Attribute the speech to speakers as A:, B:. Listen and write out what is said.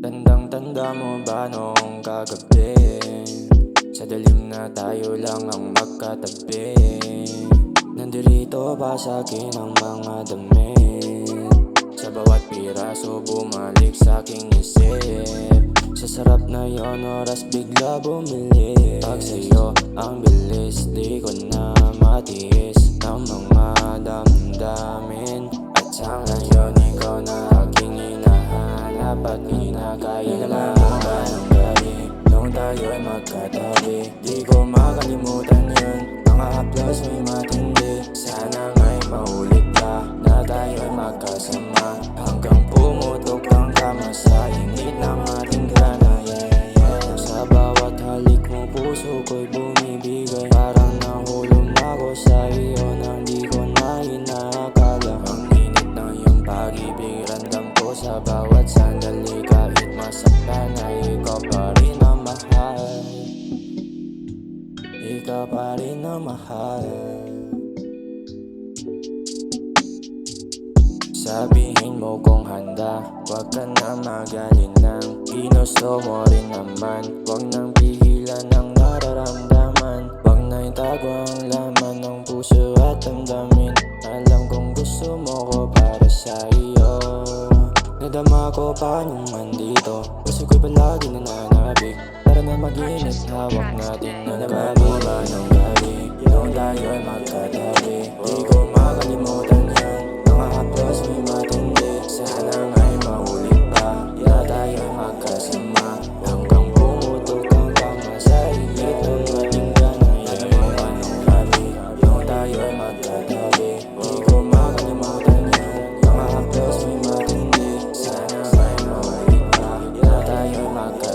A: Tandang-tanda mo ba noong kagabi? Sa dilim na tayo lang ang magkatabi. Nandirito ba sa'kin ang mga damit? Sa bawat piraso bumalik sa'king isip. Sa sarap na yon oras bigla bumili. Pag sa'yo ang bilis di ko na matiis ng mga damdamin. At sa ngayon ikaw na aking hinahanap at kinakain lang ng gabi. Nung tayo'y magkatabi, di ko makalimutan yun. Mga haplos may matindi, sana nga'y maulit pa na tayo'y magkasama. Hanggang pumutok ang kama sa init ng ating grana, Sa bawat halik mo puso ko'y bumibigay. Parang nahulog na ako sa iyo nang di ko na inaakala. Ang init ng iyong pag-ibig randam ko sa bawat sandali. Kahit masaktan ay ikaw pa rin ang mahal. Ikaw pa rin ang mahal. Sabihin mo kung handa, wag ka na mag-alinlang. Ginusto mo rin naman, wag nang pigilan ang nararamdaman. Wag na itago ang laman ng puso at damdamin. Alam kong gusto mo ko para sa iyo. Nadama ko pa nung andito, puso ko'y palagi nananabik. Para na mag-init, hawak natin na nababa ng gabi. Nung tayo'y magkatabi, di ko makalimutan yan. Mga haplos may matindi, sana nga'y maulit pa na tayo'y magkasama. Hanggang pumutok ang kama sa init ng ating gana. Nadama nung gabi, nung tayo'y magkatabi, di ko makalimutan yan. Mga haplos may matindi, sana nga'y maulit pa na tayo'y magkasama.